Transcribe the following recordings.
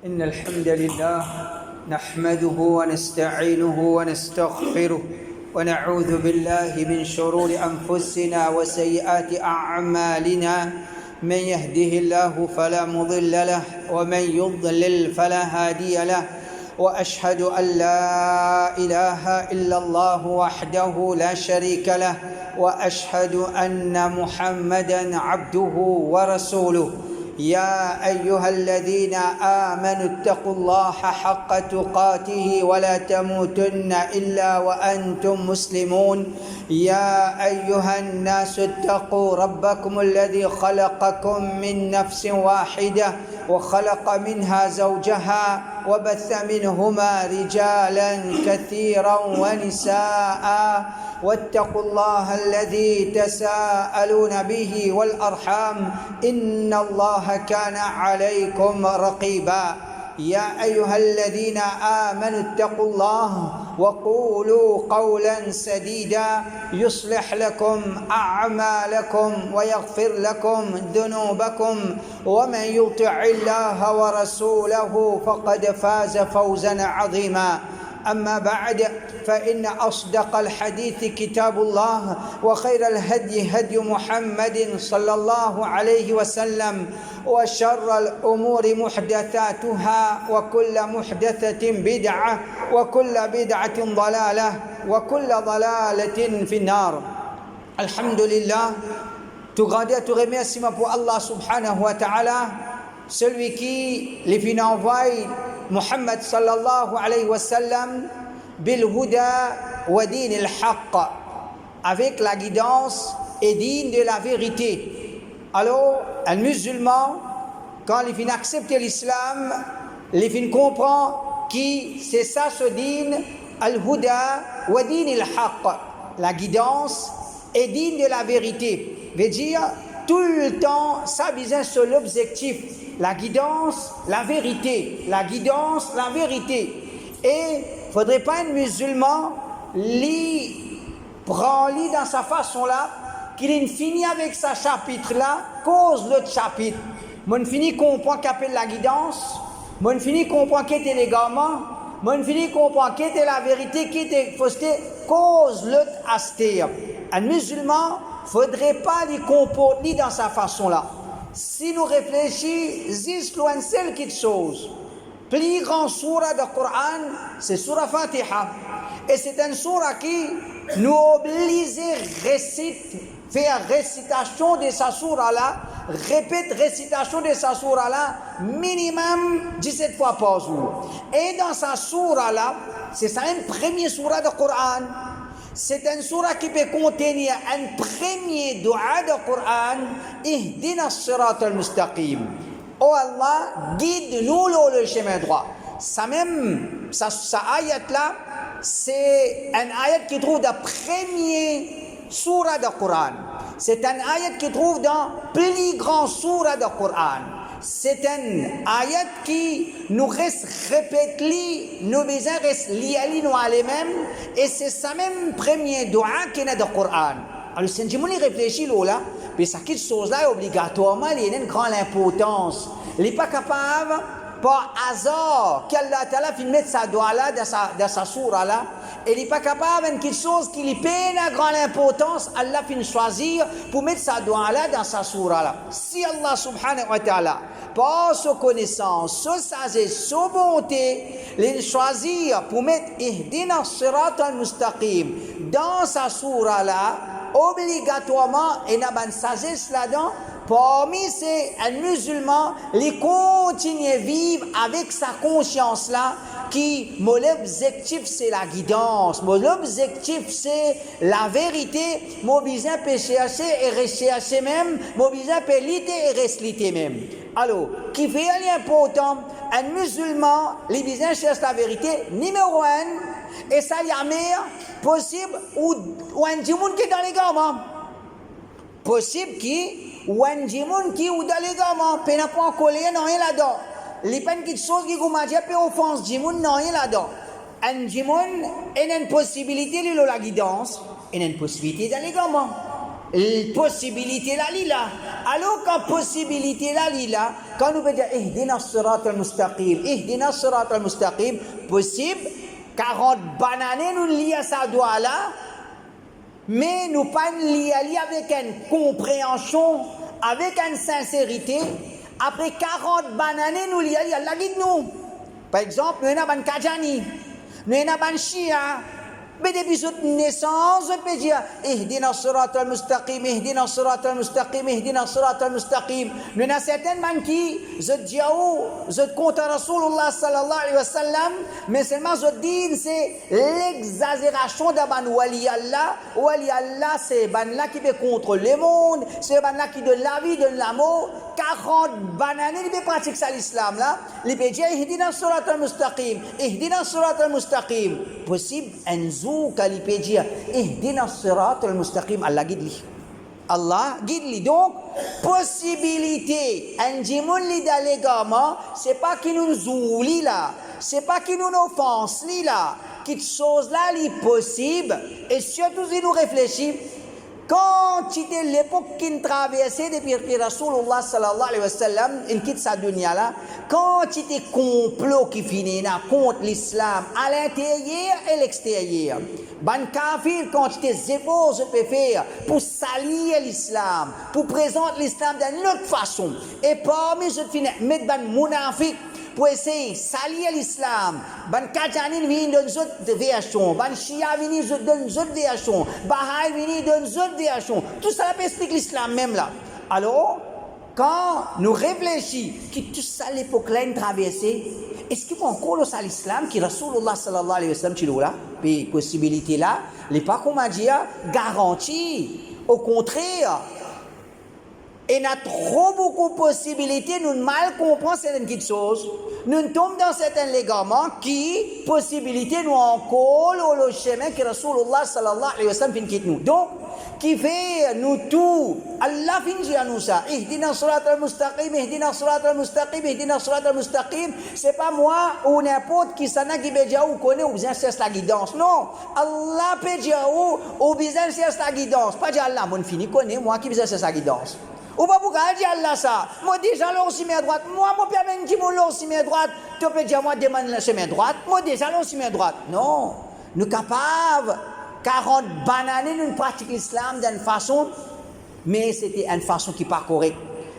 إن الحمد لله نحمده ونستعينه ونستغفره ونعوذ بالله من شرور أنفسنا وسيئات أعمالنا. من يهده الله فلا مضل له ومن يضلل فلا هادي له، وأشهد أن لا إله إلا الله وحده لا شريك له، وأشهد أن محمدا عبده ورسوله. يا أيها الذين آمنوا اتقوا الله حق تقاته ولا تموتن إلا وأنتم مسلمون. يا أيها الناس اتقوا ربكم الذي خلقكم من نفس واحدة وخلق منها زوجها وبث منهما رجالا كثيرا ونساء، واتقوا الله الذي تساءلون به والأرحام إن الله كان عليكم رقيبا. يا أيها الذين آمنوا اتقوا الله وقولوا قولا سديدا يصلح لكم أعمالكم ويغفر لكم ذنوبكم، ومن يطع الله ورسوله فقد فاز فوزا عظيما. أما بعد، فإن أصدق الحديث كتاب الله، وخير الهدي هدي محمد صلى الله عليه وسلم، وشر الأمور محدثاتها، وكل محدثة بدعة، وكل بدعة ضلالة، وكل ضلالة في النار. الحمد لله, tout grandeur, tout remerciement pour Allah subhanahu wa ta'ala, celui qui les fit envoyer Muhammad sallallahu alayhi wa sallam bil huda wa din al haqq, avec la guidance et digne de la vérité. Alors, un musulman, quand il vient accepter l'islam, il vient comprendre que c'est ça ce din al huda wa din al haqq, la guidance et digne de la vérité. Veut dire tout le temps ça vise sur l'objectif, la guidance, la vérité, la guidance, la vérité. Et il ne faudrait pas un musulman prend dans sa façon-là, qu'il finit avec sa chapitre-là, cause l'autre chapitre. Mon fini comprend qu'appelle la guidance, mon fini comprend qu'était l'égarement, mon fini comprend qu'était la vérité, qu'était fausseté, cause l'autre astéa. Un musulman ne faudrait pas les comporter dans sa façon-là. Si nous réfléchissons, loin seule quelque chose. Plus grand surah du Coran, c'est surah Fatiha. Et c'est une surah qui nous oblige à faire récitation de sa surah-là, répète récitation de sa surah-là, minimum 17 fois par jour. Et dans sa surah-là, c'est ça une première surah du Coran. C'est une surah qui peut contenir un premier dua du Coran, Ihdina as-sirat al-mustaqim. Oh Allah, guide-nous le chemin droit. Ça même, ça ayat-là, c'est un ayat qui trouve dans premier surah du Coran. C'est un ayat qui trouve dans plus grand surah du Coran. C'est un ayat qui nous reste répété, nous besoin reste lié nous à lui-même, et c'est ça même premier dua qui est dans le Coran. Alors si on y réfléchit là, mais ça quelque chose là obligatoirement il y a une grande importance. Il n'est pas capable par hasard qu'Allah Ta'ala finit mettre sa dua là dans sa surah là. Il n'est pas capable de quelque chose qui lui peine à grande importance, Allah finit choisir pour mettre sa doigt là dans sa surah là. Si Allah subhanahu wa ta'ala, par sa connaissance, sa sagesse, sa bonté, il choisit pour mettre Ihdina as-sirat al-mustaqim dans sa surah là, obligatoirement, il y a une sagesse là-dedans. Parmi ces musulmans, il continue à vivre avec sa conscience là, qui, mon objectif c'est la guidance, mon objectif c'est la vérité, mon besoin peut chercher et rechercher même, mon besoin peut lutter et rester même. Alors, qui fait l'important, un musulman, les besoins cherchent la vérité, numéro un, et ça y a meilleur possible, ou un djimoun qui est dans les gamins. Possible qui, ou un djimoun qui est dans les gamins, peut n'a pas collé, non, il est là-dedans. Les peines quelque chose qui vous dit peu offense djimoun non il là-dedans. Un djimoun il a une possibilité de la guidance, il a une possibilité d'aller gamins. possibilité là, lila. Alors, quand possibilité là, lila, quand nous pouvons dire, ihdina sirat al-mustaqim, possible, 40 bananes nous liés à sa doigt là, mais nous pas liés avec une compréhension, avec une sincérité. Après 40 bananes nous liés à Allah guide nous. Par exemple, nous avons un Kajani, nous avons un Shia. Mais depuis cette naissance, je peux dire, ihdina sirat al-mustaqim, ihdina sirat al-mustaqim, ihdina sirat al-mustaqim. Nous avons certaines man qui, je dis, je compte à Rasulullah sallallahu alayhi wa sallam, mais seulement je dis, c'est l'exagération d'un ban wali Allah. Wali Allah, c'est ban là qui peut contrôler le monde, c'est ban là qui donne la vie, donne l'amour. 40 bananes, il peut pratiquer ça l'islam là. Il peut dire, ihdina sirat al-mustaqim, ihdina sirat al-mustaqim. Possible, un jour, quand il peut dire, ihdina sirat al-mustaqim, Allah guide lui. Allah guide lui. Donc, possibilité, un djimoun li d'allégament, c'est pas qui nous oublie là, c'est pas qui nous offense là, quelque chose là, il est possible, et surtout si nous réfléchissons, quand c'était l'époque qui traversait depuis que Rasulullah sallallahu alayhi wa sallam, il quitte sa dunya là, quand c'était complot qui finit là contre l'islam à l'intérieur et l'extérieur, ban kafir quand c'était efforts je peux faire pour salir l'islam, pour présenter l'islam d'une autre façon, et parmi je finis mettre ban munafik pour essayer de salir l'islam. Ban Kajani vient d'une autre version, Ban Shia vient d'une autre version, Baha'i vient d'une autre version. Tout ça explique l'islam même là. Alors, quand nous réfléchissons que tout ça l'époque là une traversée, est-ce qu'il faut encore le salir l'islam qui Rasulullah sallallahu alayhi wa sallam tu là, puis possibilité là, n'est pas comment dire garantie. Au contraire. Et nous avons trop beaucoup de possibilités, nous mal comprenons certaines choses. Nous tombons dans certains légaments qui, possibilités, nous encore le chemin que Rasulullah sallallahu alayhi wa sallam fin quitte nous. Donc, qui fait nous tout, Allah fin dit à nous ça. Ihdina sirat al-mustaqim, ihdina sirat al-mustaqim, ihdina sirat al-mustaqim. C'est pas moi ou n'importe qui s'en a qui peut dire ou connaît ou besoin chercher la guidance. Non, Allah peut dire ou besoin chercher la guidance. Pas dire Allah, mon fini connaît, moi qui besoin chercher la guidance. Ou pas pour dire Allah ça. Moi déjà l'on si main droite. Moi mon père même dit mon l'on si main droite. Tu peux dire moi demande la main droite. Moi déjà l'on si main droite. Non, nous capables 40 bananes nous pratiquons l'islam d'une façon, mais c'était une façon qui n'est pas correcte.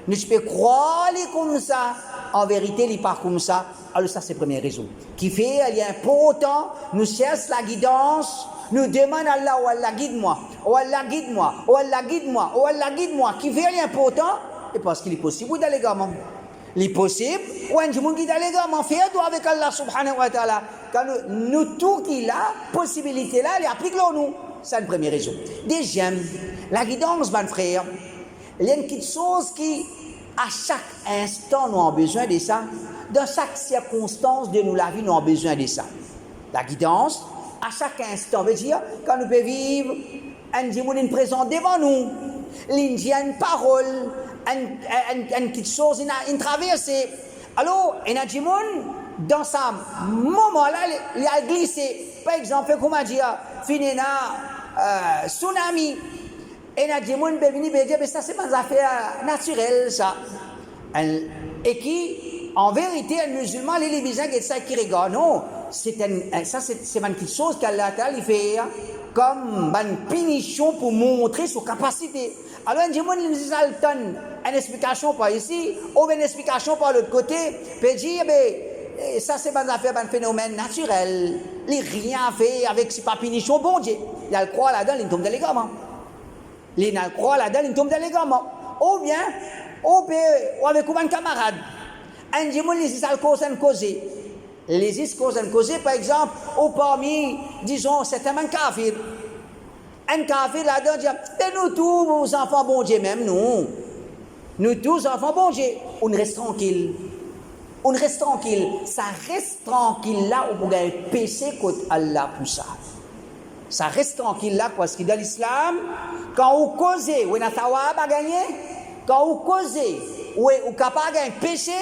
Nous peux croire comme ça. En vérité, il n'est pas comme ça. Alors ça c'est la première raison. Qui fait il y a important. Nous cherchons la guidance. Nous demandons à Allah, oh Allah guide-moi, oh Allah guide-moi, oh Allah guide-moi, oh Allah guide-moi, qui fait l'important, et parce qu'il est possible d'aller l'égarement. Il est possible, ou un monde qui d'aller l'égarement, faire doigt avec Allah subhanahu wa ta'ala. Quand nous tout qui là, possibilité là, il applique nous. C'est une première raison. Deuxième, la guidance, mon frère, il y a une petite chose qui, à chaque instant, nous avons besoin de ça. Dans chaque circonstance de nous, la vie, nous avons besoin de ça. La guidance, à chaque instant, veut dire, quand nous pouvons vivre, un djimoun présent devant nous, une parole, une petite chose, une traversée. Alors, un djimoun, dans ce moment-là, il a glissé. Par exemple, comment dire, finina, tsunami. Et un djimoun peut venir et dire, mais ça, c'est pas une affaire naturelle, ça. Et qui, en vérité, un musulman, les bizarres, qui ça qui regarde, non. C'est une petite chose qu'Allah il fait comme une punition pour montrer sa capacité. Alors, un djimoun, il nous donne une explication par ici, ou une explication par l'autre côté, peut dire, ça c'est une affaire, un phénomène naturel. Il n'a rien fait avec ses pas punition, bon Dieu. Il a le croix là-dedans, il tombe dans les gamins. Il a le croix là-dedans, il tombe dans les gamins. Ou bien, ou avec un camarade. Un djimoun, il dit ça cause une cause. Les causes causées, par exemple, ou parmi, disons, c'est un kafir. Un kafir là-dedans dit, nous tous, nos enfants, bon Dieu, même nous. Nous tous, enfants, bon Dieu, on reste tranquille. On reste tranquille. Ça reste tranquille là où vous avez péché contre Allah pour ça. Ça reste tranquille là parce que dans l'islam, quand vous causez, vous n'avez pas gagné. Quand vous causez, vous n'êtes capable de gagner péché.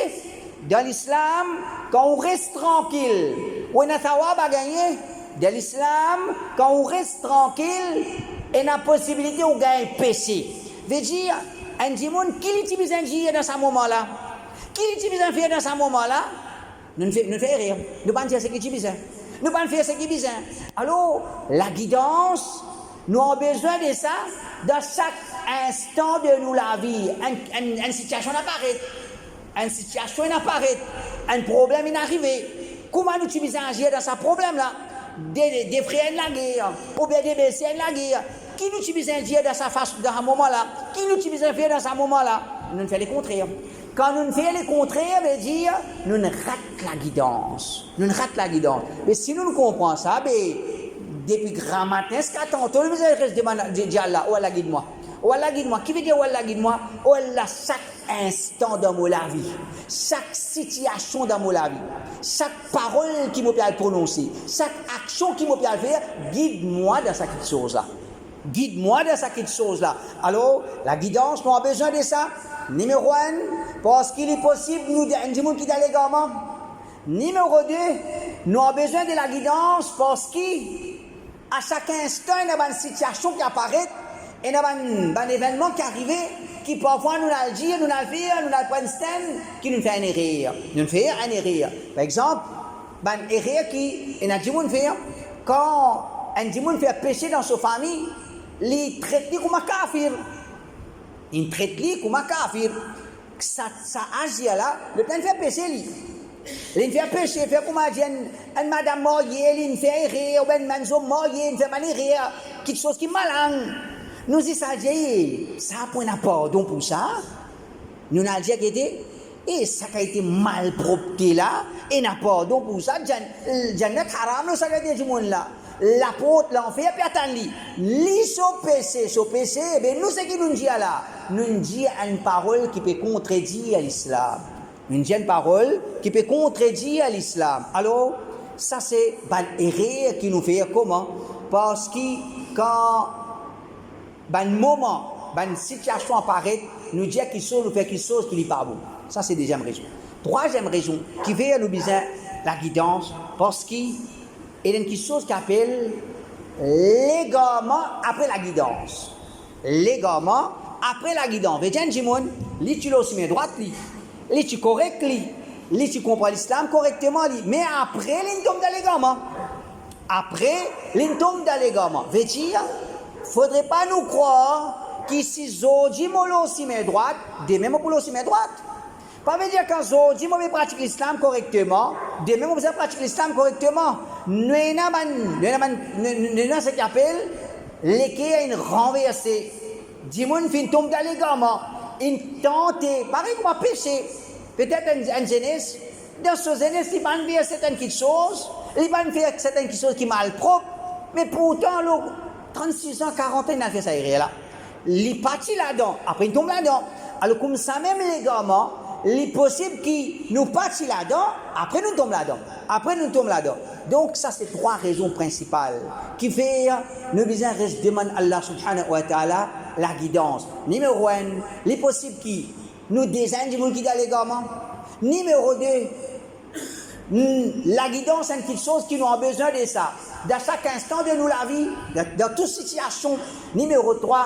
Dans l'islam, quand on reste tranquille, on n'a pas gagné. Dans l'islam, quand on reste tranquille, et la possibilité de gagner péché. Veut dire, un démon qui utilise un dieu dans ce moment-là, qui utilise un fier dans ce moment-là, nous ne faisons rien. Nous ne faisons pas ce qui est besoin. Nous ne faisons pas ce qui est besoin. Alors, la guidance, nous avons besoin de ça dans chaque instant de nous la vie. Une situation apparaît. Une situation apparaît. Un problème est arrivé. Comment nous utilisons agir dans ce problème-là? Des frères de la guerre, ou bien des messieurs de la guerre. Qui nous utilise un Dieu dans ce moment-là? Qui nous utilise un Dieu dans ce moment-là? Nous ne faisons les contraires. Quand nous ne faisons les contraires, veut dire nous ne ratons la guidance. Nous ne ratons la guidance. Mais si nous comprenons ça, depuis grand matin, ce qu'attend, tout le monde reste de Allah, oh Allah guide-moi. Oh Allah guide-moi. Qui veut dire oh Allah guide-moi? Oh Allah, chaque instant dans mon la vie, chaque situation dans mon la vie, chaque parole qui me peut prononcer, chaque action qui me peut faire, guide-moi dans cette chose-là. Guide-moi dans cette chose-là. Alors, la guidance, nous avons besoin de ça. Numéro 1, parce qu'il est possible, nous, des gens qui dans les gamins. Numéro 2, nous avons besoin de la guidance parce qu'à chaque instant, il y a une situation qui apparaît, il y a un événement qui arrive, qui parfois nous a dit, nous a fait, nous a pris un stand, qui nous fait un erreur. Nous fait un erreur. Par exemple, une erreur qui, il y a des gens qui fait, quand un démon fait péché dans sa famille, il traite comme un kafir. Il traite comme un kafir. Ça agit là, le plan fait péché lui. Il fait péché, il fait comme un madame mariée, il fait rire, ou un manzo marié, il fait mal rire, quelque chose qui est malin. Nous disons ça, ça point un pardon pour ça. Nous avons dit que et ça a été mal propre là, et n'a pardon pour ça. Jannat haram, ça a été du monde là. L'apôtre, l'enfer, puis attendez, lis son péché, ben nous, ce qui nous dit là, nous dit une parole qui peut contredire l'islam. Nous dit une parole qui peut contredire l'islam. Alors, ça c'est une erreur qui nous fait comment? Parce que quand un moment, une situation apparaît, nous dit quelque chose, nous fait quelque chose qui n'est pas bon. Ça c'est la deuxième raison. Troisième raison, qui fait nous besoin la guidance, parce que il y a quelque chose qui appelle l'égarement après la guidance. L'égarement après la guidance. Vous voyez, Jimon, lui tu l'as aussi mis droite, lui tu correct, lui tu comprends l'islam correctement, mais après, il tombe dans l'égarement. Après, il tombe dans l'égarement. Vous voyez, il ne faudrait pas nous croire qu'ici, Jimon l'a aussi mis droite, de même pour l'autre aussi mis droite. Ça veut dire quand Zodi m'a pratique l'islam correctement, de même vous pratique l'islam correctement, nous avons ce qu'on appelle l'équerre une renversée. Dimon fin tombe dans les gamins, une tente, pareil comme un péché. Peut-être un jeunesse, dans ce jeunesse, il va faire certaines choses, il va faire certaines choses qui sont mal propres, mais pourtant, 36 ans, 40 ans, il a fait ça là. Il est parti là-dedans, après il tombe là-dedans. Alors comme ça, même les gamins, il est possible qu'ils nous partent là-dedans, après nous tombons là-dedans. Donc ça c'est trois raisons principales qui fait nous besoin de demander à Allah subhanahu wa ta'ala la guidance. Numéro 1, il est possible qu'ils nous désignent du monde qui dans les gamins. Numéro 2, la guidance c'est quelque chose qui nous a besoin de ça. Dans chaque instant de nous la vie, dans toute situation. Numéro 3,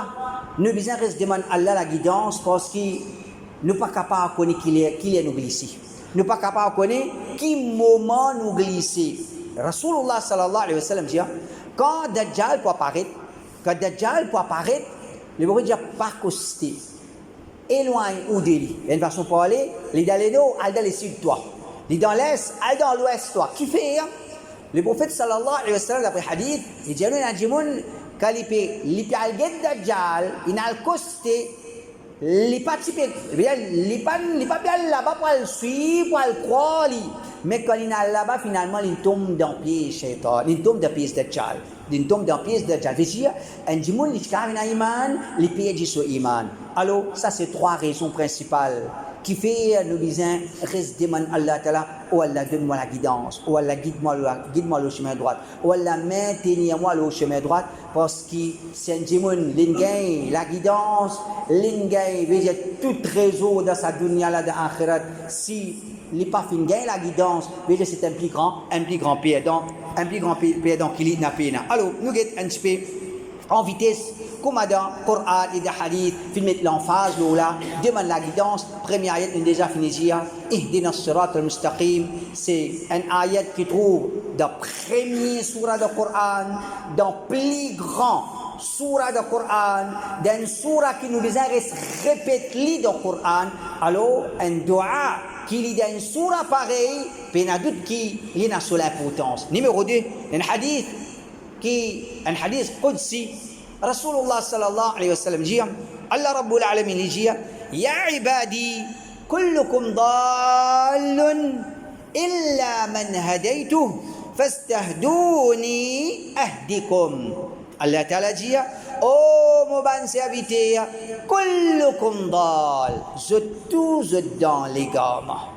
nous besoin de demander à Allah la guidance parce que nous ne sommes pas capables de connaître qui est nous glisser. Nous ne sommes pas capables de connaître qui moment nous glisser. Rasulullah sallallahu alayhi wa sallam dit, quand Dajjal peut apparaître, le bruit dit pas coster. Éloigne ou délit. Il y a une façon de parler, il est dans le nord, il est dans le sud, toi. Il est dans l'est, il est dans l'ouest, toi. Qui fait le prophète sallallahu alayhi wa sallam, d'après hadith, il dit, il y a des gens qui ont Dajjal, il a le costé. Il pas bien là-bas pour le suivre, pour le croire. Mais quand il est là-bas, finalement, il tombe dans le pied shaitan. Il tombe dans le pied de Dajjal. Il tombe dans le pied de Dajjal. C'est-à-dire, un démon qui a un iman, il perd son iman. Alors, ça, c'est trois raisons principales qui fait nous besoin reste demander Allah Ta'ala, oh Allah, donne-moi la guidance. Oh Allah, guide-moi le chemin droit. Oh Allah, maintiens-moi le chemin droit. Parce que c'est un démon, l'ingay, la guidance, l'ingay, veut dire tout réseau dans sa dunya là, dans l'akhirat. Si il n'est pas fin gagner la guidance, veut dire c'est un plus grand perdant qui n'a pas. Alors, nous avons un petit peu en vitesse, comme dans le Coran et les hadiths, filmer l'emphase, là, demande la guidance. Premier ayat, on a déjà fini hier. Ihdina as-sirat al-mustaqim. C'est un ayat qui trouve dans le premier surah du Coran, dans le plus grand surah du Coran, dans une surah qui nous les répète dans le Coran. Alors, un dua qui lit dans une surah pareille, puis il y a doute qui y a sur l'importance. Numéro 2, un hadith un hadith qudsi. Rasulullah sallallahu alayhi wa sallam dit, Allah Rabbul Alamin dit, Ya ibadi, kullukum dallun illa man hadaytuh, fastahduni ahdikum. Allah Ta'ala dit, oh mon bon serviteur, kullukum dal, je tous dans les gamins.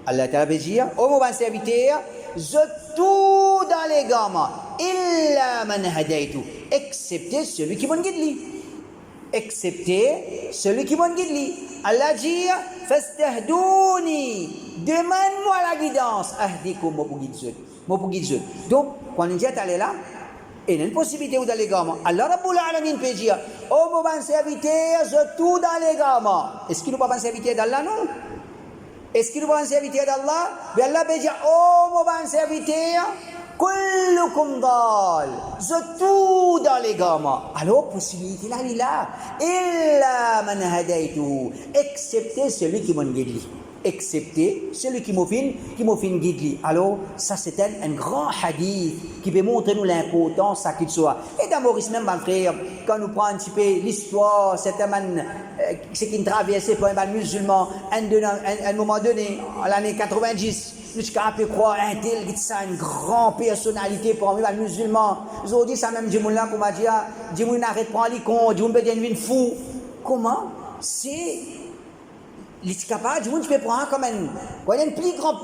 Allah Ta'ala dit, oh mon bon serviteur, je tout dans les gamins, illa man hadaytu, excepté celui qui m'en guide. Excepté celui qui m'en guide. Allah dit, fastahdouni, demande-moi la guidance, ahdikum, moi pour guider. Donc, quand on dit aller là, il y a une possibilité dans les gamins. Allah Rabbul Alamin peut dire, oh mon bon serviteur, je tout dans les gamins. Est-ce qu'il n'y a pas un serviteur d'Allah, non? Est-ce qu'il y a un serviteur d'Allah? Mais Allah peut dire, oh mon bon serviteur, kullukum dal, je tout dans les gamins. Alors, possibilité là, il est là. Illa man hadaytu, excepté celui qui m'en guide. Excepté celui qui m'a fait guide. Alors, ça c'est un grand hadith qui peut montrer nous l'importance ça qu'il soit. Et dans Maurice même, mon frère, quand nous prenons un petit peu l'histoire, c'est qui une traversée pour un musulman, à un moment donné, en l'année 90, jusqu'à peu croire un tel qui ça une grande personnalité pour un musulman. Aujourd'hui, ça même dit là qu'on m'a dit, dit n'arrête pas les cons, dit peut devenir fou. Comment? C'est il est capable, tu peux prendre comme un plus grand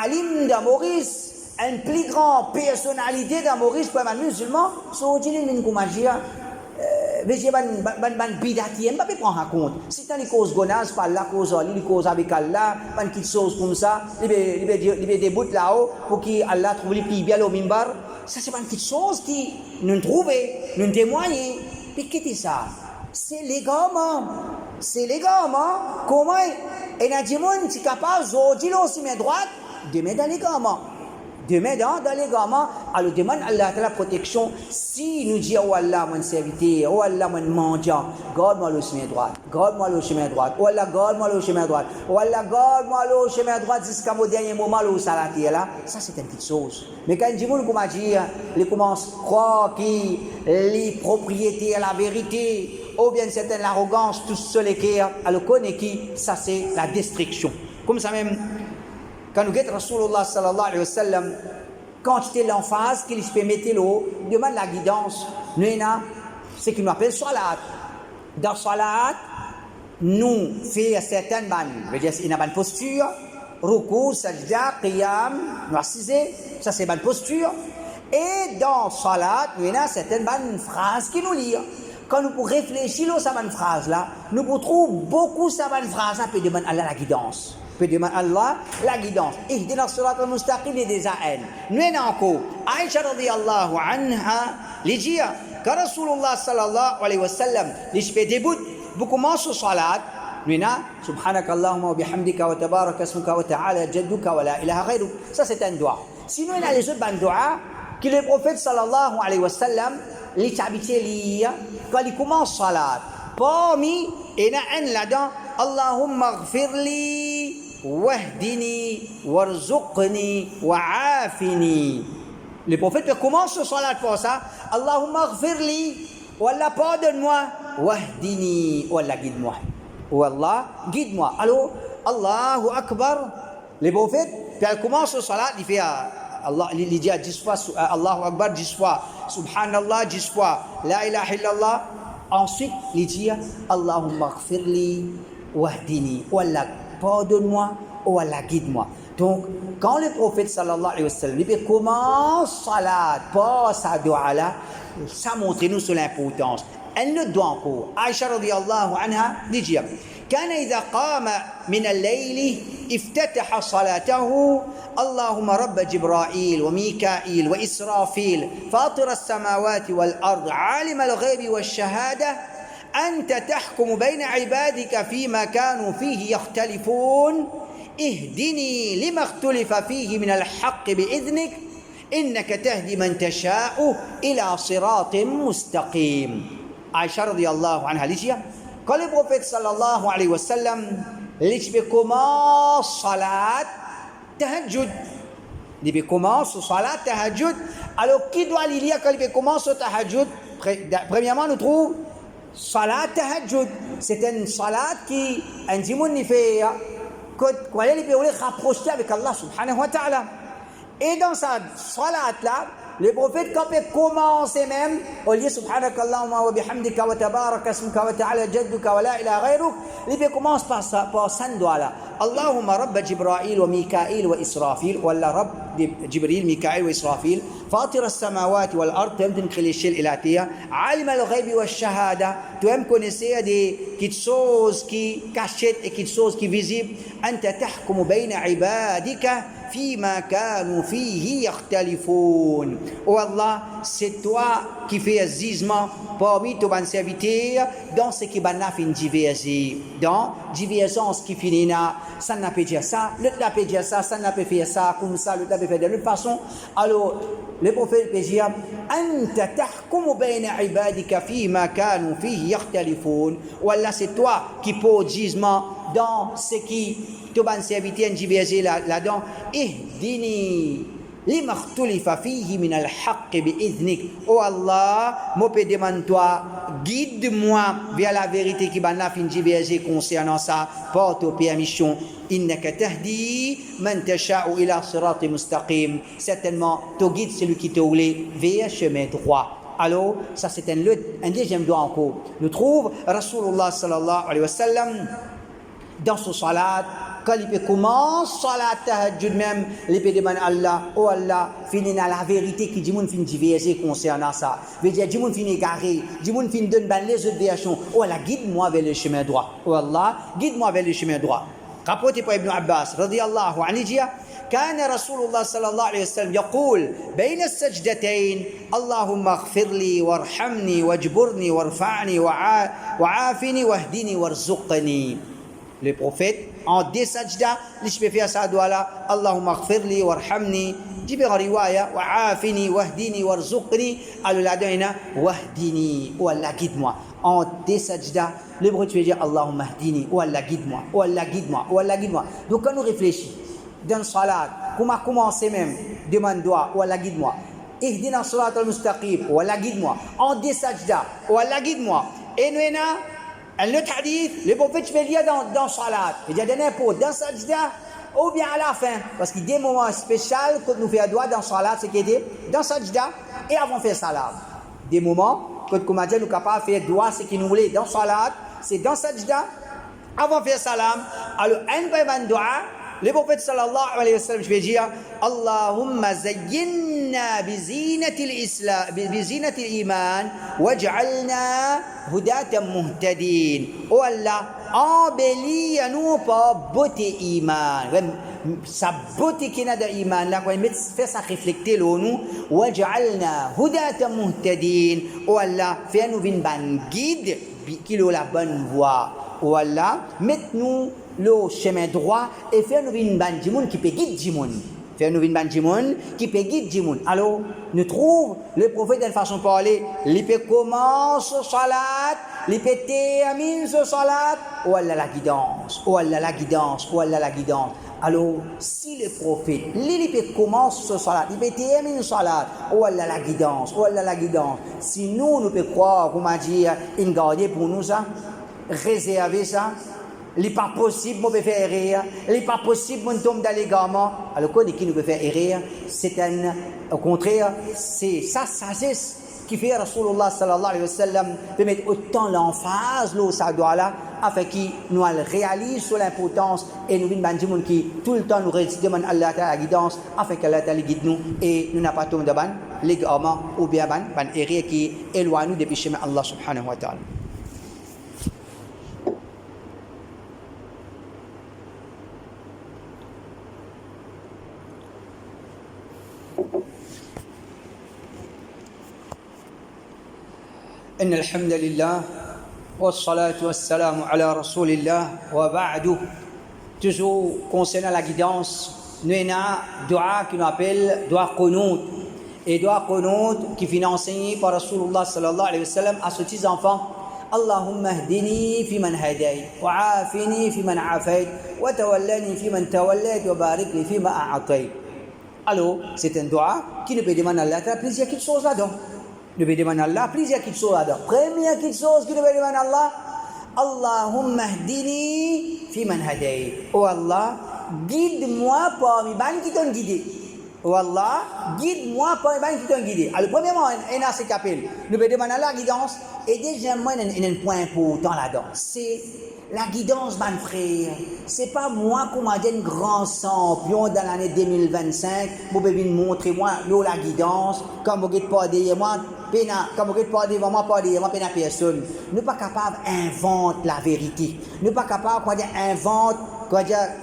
alim de Maurice, une plus grande personnalité de Maurice pour un musulman, c'est aujourd'hui une comagia. Mais j'ai une bidati, je ne peux pas prendre en compte. Si tu as les causes gonazes, par la cause, les causes avec Allah, une petite chose comme ça, il y a des bouts là-haut pour qu'Allah trouve les plus bien au mimbar. Ça, c'est une petite chose qui nous trouve, nous témoigne. Mais qu'est-ce que c'est ça? C'est les gamins. C'est les gamins. Comment il y a des gens qui sont capables aujourd'hui aussi main droite, de mettre dans les gamins. De mettre dans les gamins. Alors demande à Allah la protection. Si nous disons, oh Allah, mon serviteur, oh Allah, mon mendiant, garde-moi le chemin droit. Garde-moi le chemin droit. Oh Allah, garde-moi le chemin droit. Oh Allah, garde-moi le chemin droit jusqu'à mon dernier moment où ça la terre là. Ça, c'est une petite chose. Mais quand les gens commencent à dire, ils commencent à croire que les propriétés à la vérité, ou bien c'est l'arrogance, tout ce qui est, alors connaît qui, ça c'est la destruction. Comme ça même, quand nous guettons Rasulullah sallallahu alayhi wa sallam, quand c'était l'emphase qu'il se permettait l'eau, demande la guidance, nous avons ce qu'il nous appelle salat. Dans salat, nous faisons certaines bannes, il y a une posture, ruku, sajda, qiyam, nous assiser, ça c'est une bonne posture. Et dans salat, nous avons certaines bonnes phrases qui nous lient. Quand nous pouvons réfléchir à cette phrase là, nous pouvons trouver beaucoup de cette phrase là, peut demander Allah la guidance. Peut demander Allah la guidance. Ihdina as-sirat al-mustaqim et des AN. Nous avons encore Aïcha radiyallahu anha, les dit que Rasulullah sallallahu alayhi wa sallam, les fait début, vous commencez au salat, nous avons subhanakallahumma wa bihamdika wa tabaraka asmuka wa ta'ala jadduka wa la ilaha ghayruk. Ça c'est un doigt. Sinon il y a les autres ban doigts que le prophète sallallahu alayhi wa sallam les habitués quand il commence salat parmi il y a un là-dedans Allahumma ghfirli wahdini warzuqni wa'afini. Le prophète commence ce salat pour ça. Allahumma ghfirli, wallah pardonne-moi, wahdini, wallah guide-moi. Wallah guide-moi. Alors Allahu Akbar. Le prophète puis il commence ce salat, il fait Allah, il dit 10 fois Allahu Akbar 10 fois, Subhanallah 10 fois, La ilaha illallah. Ensuite, il dit Allahumma ghfirli wahdini, wallah pardonne-moi, wallah guide-moi. Donc, quand le prophète sallallahu alayhi wa sallam il commence salat par sa dua là, ça montre nous sur l'importance. Elle le doit encore. Aïcha radiyallahu anha dit كان إذا قام من الليل افتتح صلاته اللهم رب جبرائيل وميكائيل وإسرافيل فاطر السماوات والأرض عالم الغيب والشهادة أنت تحكم بين عبادك فيما كانوا فيه يختلفون اهدني لما اختلف فيه من الحق بإذنك إنك تهدي من تشاء إلى صراط مستقيم. Aïcha radiallahu anha dit, quand le prophète sallallahu alayhi wa sallam il commence salat tahajjud, il commence salat tahajjud, alors qui doit lire quand il commence tahajjud? Premièrement, nous trouvons salat tahajjud, c'est une salat qui un dimoun fait quand il peut rapprocher avec Allah subhanahu wa ta'ala. Et dans sa salat là, le prophète quand il commence même, au lieu subhanakallahumma wa bihamdika wa tabaraka ismuka wa ta'ala jadduka wa la ilaha ghayruk, il commence par cette doigt là. Allahumma rabb Jibril wa Mikail wa Israfil, wa la rabb Jibril, Mikail wa Israfil, fatir as-samawati wal ard, tu aimes décrire les choses ilatiya, alim al-ghayb wa shahada, tu aimes connaître des petites choses qui cachées et petites choses qui visibles, anta tahkumu bayna ibadika فيما كانوا فيه يختلفون. Oh Allah, c'est toi qui fais un jugement parmi tes serviteurs dans ce qui banaf une diverser, dans divergence qui finit là, ça n'a pas dire ça, l'autre n'a pas dire ça, ça n'a pas faire ça, comme ça, l'autre n'a pas faire de l'autre façon. Alors, le prophète peut dire, Anta tahkumu bayna ibadika fima kanu fihi yakhtalifun. Oh Allah, c'est toi qui poses jugement dans ce qui te ban serviteur divergé là-dedans. Ihdini lima khtulifa fihi min al-haqq bi-idhnik. Oh Allah, moi je demande toi, guide-moi vers la vérité qui ban fin divergé concernant ça par ta permission. Innaka tahdi man tasha'u ila siratin mustaqim. Certainement, tu guides celui qui te voulait vers chemin droit. Alors, ça c'est un deuxième doigt encore. Nous trouve Rasulullah sallallahu alayhi wa sallam dans son salat, quand il commence salat tahajjud même, il peut demander Allah, oh Allah, finis la vérité qui dit mon fin diverger concernant ça. Veut dire, dit mon fin égaré, dit mon fin donne les autres versions. Oh Allah, guide-moi vers le chemin droit. Oh Allah, guide-moi vers le chemin droit. Rapporté par Ibn Abbas, radiyallahu anhu, كان رسول الله صلى الله عليه وسلم يقول بين السجدتين اللهم اغفر لي وارحمني واجبرني وارفعني وعافني واهدني وارزقني. Le prophète, en deux sajda, il peut faire ça doigt là, Allahumma khfirli warhamni, jibir riwaya, wa'afini, wahdini, warzuqni, alors là-dedans, wahdini, oh Allah guide-moi. En deux sajda, le prophète peut dire Allahumma hdini, oh Allah guide-moi, oh Allah guide-moi, oh Allah guide-moi. Donc quand nous réfléchissons, dans le salat, comment commencer même, demande doigt, oh Allah guide-moi. Ihdina salat al-mustaqim, oh Allah guide-moi. En deux sajda, oh Allah guide-moi. Et nous, le hadith, le prophète fait lire dans salat. Il y a des n'importe dans sajda ou bien à la fin. Parce qu'il y a des moments spéciaux que nous faisons doigt dans salat, c'est qu'il y a dans sajda et avant de faire salat. Des moments que nous sommes capables de faire doigt, ce qui nous voulait dans salat, c'est dans sajda, avant de faire salam. Alors, un doigt, le prophète sallallahu alayhi wa sallam, je vais dire Allahumma zayyinna bizinatil islam, bizinatil iman, waj'alna hudatan muhtadin. Oh Allah, embellis-nous par beauté iman. Sa beauté qui n'a d'iman, là, quand il fait ça refléter nous, waj'alna hudatan muhtadin. Oh Allah, fais-nous une bonne guide qui a la bonne voie. Oh Allah, mets-nous le chemin droit et faire-nous une bande de monde qui peut guider du monde. Faire-nous une bande de monde qui peut guider du monde. Alors, nous trouvons le prophète d'une façon de parler, il peut commencer ce salat, il peut terminer ce salat, oh Allah la guidance, oh Allah la guidance, oh Allah la guidance. Alors, si le prophète, il peut commencer ce salat, il peut terminer ce salat, oh Allah la guidance, oh Allah la guidance. Si nous pouvons croire, comment dire, une garder pour nous ça, réserver ça, il n'est pas possible de faire erreur, il n'est pas possible de tomber dans les gamins. Alors, qui nous peut faire erreur, c'est au contraire, c'est sa sagesse qui fait Rasulullah sallallahu alayhi wa sallam de mettre autant l'emphase là, ça doit là, afin qu'il nous réalise sur l'importance et nous venons de monde qui tout le temps nous demande Allah la guidance, afin qu'Allah guide nous et nous n'a pas tombé dans les gamins ou bien ban erreur qui éloigne nous depuis chemin Allah subhanahu wa ta'ala. إن الحمد لله والصلاة والسلام على رسول الله وبعد. Toujours concernant la guidance, nous avons un dua qui nous appelle dua Qunut. Et dua Qunut qui finit enseigné par Rasulullah sallallahu alayhi wa sallam à ses petits enfants. Allahumma hdini fi man hadayt, wa afini fi man afayt, wa tawallani fi man tawallayt, wa barik li fi ma a'atayt. Alors, c'est un dua qui nous peut demander à Allah plusieurs petites choses là-dedans. Nous peut demander à Allah plusieurs petites choses là-dedans. Première petite chose qui nous peut demander à Allah, Allahumma hdini fi man hadayt. Oh Allah, guide-moi parmi les qui t'ont guidé. Oh Allah, guide-moi parmi les qui t'ont guidé. Alors, premièrement, on a ce qu'appelle. Nous peut demander à la guidance. Et deuxièmement, il y a un point important là-dedans. C'est la guidance, mon frère. C'est pas moi qui m'a dit un grand champion dans l'année 2025. Vous pouvez me montrer moi la guidance. Comme vous n'êtes pas derrière moi, comme vous n'êtes pas devant moi, pas derrière moi, personne. Nous ne sommes pas capables d'inventer la vérité. Nous ne sommes pas capables d'inventer,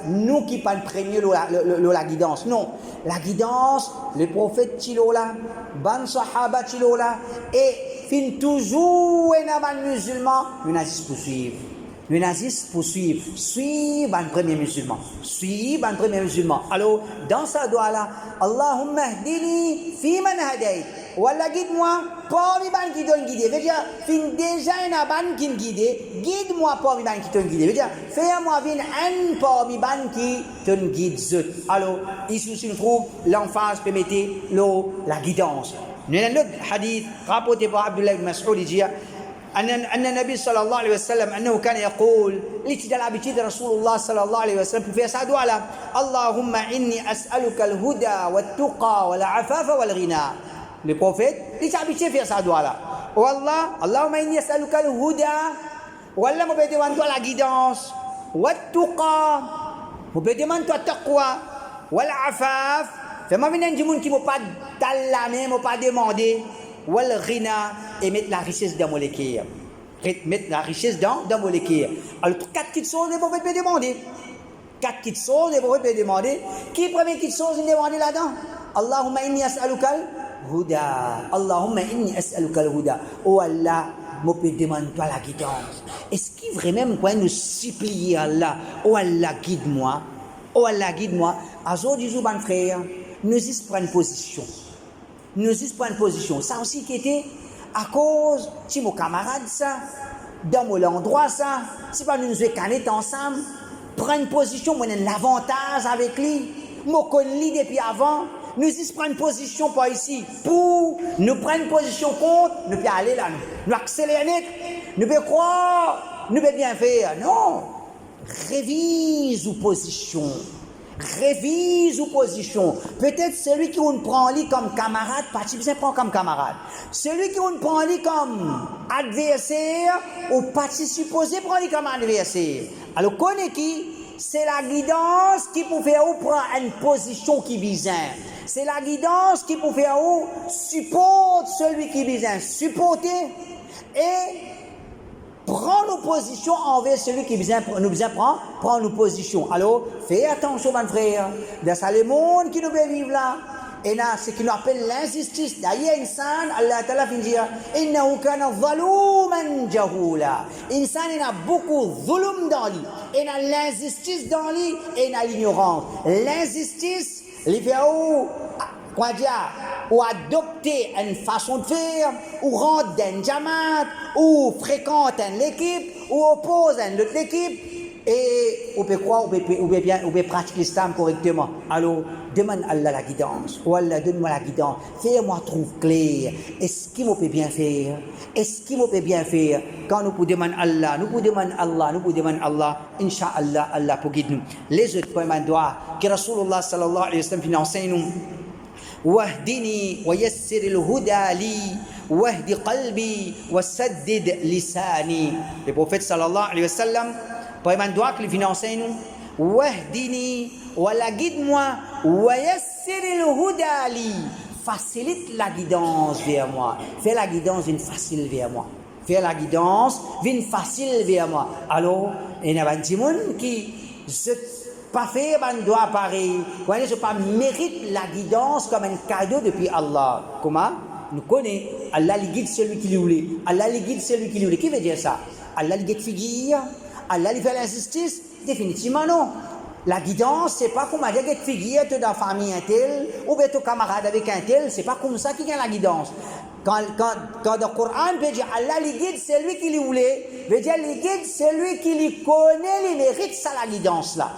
nous qui pas le premier la guidance. Non, la guidance, le prophète Chilola, ban sahaba Chilola, et fin toujours un musulman, nous nazis poursuivre. Nous nazis poursuivre. Suivre un premier musulman. Suivre un premier musulman. Alors, dans sa doigt là, Allahumma hdini fi man hadayt. Wallah, guide-moi parmi les qui t'ont guidé. Veut dire, fin déjà un ban qui guide, guide-moi parmi les qui t'ont guidé. Veut dire, fais-moi venir un parmi les qui t'ont guidé. Alors, ici, nous trouvons l'emphase permettait la guidance. Nous avons l'autre hadith rapporté par Abdullah ibn Mas'ud, il dit أن النبي صلى الله عليه وسلم أنه كان يقول لتجعل عبيد رسول الله صلى الله عليه وسلم في أسعد على اللهم إني أسألك الهدى والتقى والعفاف والغنى. Le prophète il t'a habitué faire ça doigt là. Oh Allah, Allahumma inni as'aluka al-huda. Wallah mo peut demander la guidance. Wat-tuqa. Mo peut demander taqwa. Wal-afaf. Fais-moi venir du monde qui m'a pas d'aller, m'a pas demandé. Wal-ghina et mettre la richesse dans mon cœur. Mettre la richesse dans mon cœur. Alors quatre petites choses les prophètes peut demander. Quatre petites choses les prophètes peut demander. Qui première petite chose il demande là-dedans? Allahumma inni as'aluka Huda. Allahumma inni as'aluka al-huda. Oh Allah, je peux demander toi la guidance. Est-ce qu'il vraiment quoi nous supplier Allah? Oh Allah, guide-moi. Oh Allah, guide-moi. Aujourd'hui, mon frère, nous y prendre position. Nous y prendre position. Ça aussi qui était à cause de mon camarade ça, dans mon endroit ça, si pas nous nous caner ensemble, prendre position, moi j'ai l'avantage avec lui, moi connais lui depuis avant. Nous y prendre position par ici pour nous prendre position contre, nous pouvons aller là, nous accélérer, nous pouvons croire, nous pouvons bien faire. Non, révise vos positions. Révise vos positions. Peut-être celui qui nous prend lui comme camarade, pas besoin prend comme camarade. Celui qui nous prend lui comme adversaire, ou pas supposé prendre lui comme adversaire. Alors, connaissez qui? C'est la guidance qui peut faire ou prendre une position qui vise. C'est la guidance qui peut faire ou supporte celui qui vise. Supporter et prendre nos positions envers celui qui nous prend nos positions. Alors, fais attention, mon frère. Dans le monde qui nous veut vivre là, et là, ce qu'on appelle l'injustice. D'ailleurs, insan, Allah Ta'ala fin dire, innahu kana zaluman jahula. Insan, il a beaucoup de zulum dans lui. Il a l'injustice dans lui et il a l'ignorance. L'injustice, il fait quoi dire, ou adopter une façon de faire, ou rendre d'un jamaat, ou fréquenter l'équipe, ou oppose à une autre équipe, et on peut croire, on peut pratiquer l'islam correctement. Alors, demande à Allah la guidance. Oh Allah, donne-moi la guidance. Fais-moi trouver clair. Est-ce qu'il peut bien faire? Est-ce qu'il peut bien faire? Quand nous pouvons demander Allah, nous pouvons demander Allah, nous pouvons demander Allah, Inch'Allah, Allah pour guider nous. Les autres points de doigt, que Rasulullah sallallahu alayhi wa sallam enseigne nous. واهدني ويسر الهدى لي واهد قلبي وسدد لساني. Le prophète sallallahu alayhi wa sallam, par un doigt qu'il finance nous, wahdini, wala guide-moi, wayassir al-huda li, facilite la guidance vers moi. Fais la guidance vienne facile vers moi. Fais la guidance vienne facile vers moi. Alors, il y a un petit monde qui pas faire un doigt pareil. Vous voyez, je pas mérite la guidance comme un cadeau depuis Allah. Comment? Nous connaissons. Allah lui guide celui qui lui voulait. Allah lui guide celui qui lui voulait. Qui veut dire ça? Allah lui guide figure. Allah lui fait l'injustice? Définitivement non. La guidance, c'est pas comme dire que figure tu dans la famille un tel, ou bien tu camarade avec un tel, c'est pas comme ça qu'il y a la guidance. Quand dans le Coran, veut dire Allah lui guide celui qui lui voulait, veut dire lui guide celui qui lui connaît, il mérite ça la guidance là.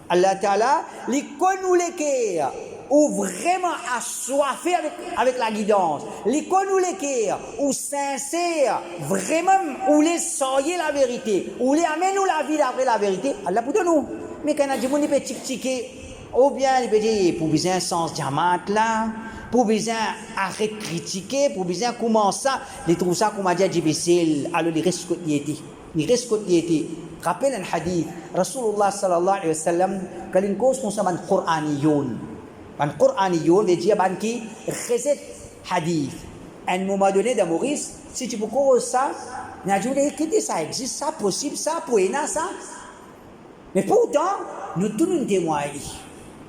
Allah Ta'ala, lui connaît les cœurs, ou vraiment assoiffé avec la guidance, lui connaît les cœurs, ou sincère, vraiment, ou les soyez la vérité, ou les amène nous la vie d'après la vérité, Allah pour nous. Mais quand on a dit, on peut tic-tiquer, ou bien il peut dire, pour besoin sens diamant là, pour besoin arrêter de critiquer, pour besoin comment ça, ils trouvent ça comme on a dit difficile, alors ils restent côté. Ils restent côté. Rappelle un hadith, Rasulullah sallallahu alayhi wa sallam, quand une cause concerne le Qur'aniyoun. Le Qur'aniyoun veut dire qui recette hadith. À un moment donné dans Maurice, si tu peux causer ça, on a dit, écoutez, ça existe, ça possible, ça, pour ça. Mais pourtant, nous tous nous témoignons.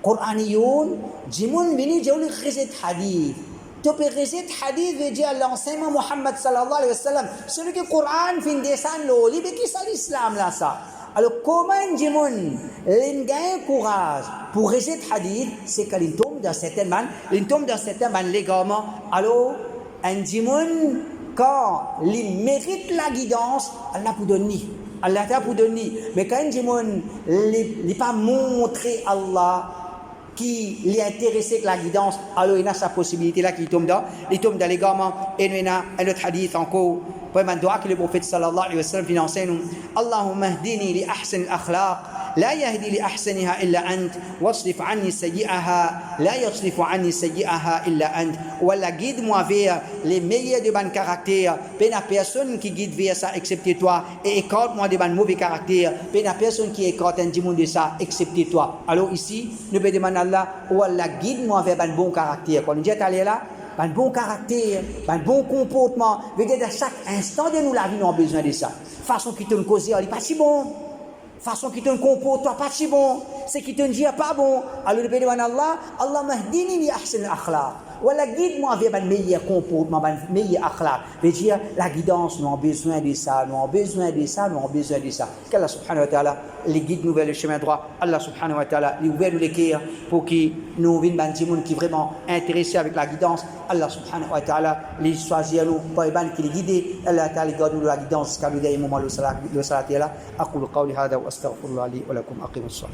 Qur'aniyoun, Jimoun vini jawli khizit hadith. Tu peux khizit hadith veut dire l'enseignement Muhammad sallallahu alayhi wa sallam. Celui qui Qur'an fin descend l'oli, mais qui c'est l'islam là ça? Alors comment Jimoun l'engagne courage pour khizit hadith, c'est qu'il tombe dans certaines man, légalement. Alors, un Jimoun, quand il mérite la guidance, Allah peut donner. Allah t'a pour donner. Mais quand Jimoun n'est pas montré Allah qui l'est intéressé avec la guidance, alors il a sa possibilité là qui tombe dans les gamins. Et nous avons un autre hadith encore. Pour un doigt que le prophète sallallahu alayhi wa sallam enseigne nous. Allahumma hdini li ahsan al-akhlaq. لا يهدي لأحسنها إلا أنت واصرف عني سيئها لا يصرف عني سيئها إلا أنت ولا guide-moi vers les meilleurs de bon caractère pas la personne qui guide vers ça excepté toi et écarte-moi de bon mauvais caractère pas la personne qui écarte un démon de ça excepté toi. Alors ici nous peut demander à Allah wala guide-moi vers un bon caractère. Quand on dit aller là un bon caractère, un bon comportement, veut dire à chaque instant de nous la vie nous avons besoin de ça. Façon qui te cause elle est pas si bon. Façon qui te comporte toi pas si bon, c'est qui te dit pas bon. Alors le pédé Allah, Allah mahdini li ahsan al-akhlaq. Voilà guide-moi vers un meilleur comportement, un meilleur akhlaq. Veut dire la guidance, nous avons besoin de ça, nous avons besoin de ça, nous avons besoin de ça. Qu'Allah subhanahu wa ta'ala les guide nous vers le chemin droit. Allah subhanahu wa ta'ala les ouvre les cœurs pour que nous vînes ban timoun qui vraiment intéressé avec la guidance. Allah subhanahu wa ta'ala les choisir nous pour ban qui les guide. Allah ta'ala garde nous la guidance jusqu'à le dernier moment le salat là. أقول قولي هذا وأستغفر الله لي ولكم أقيموا الصلاة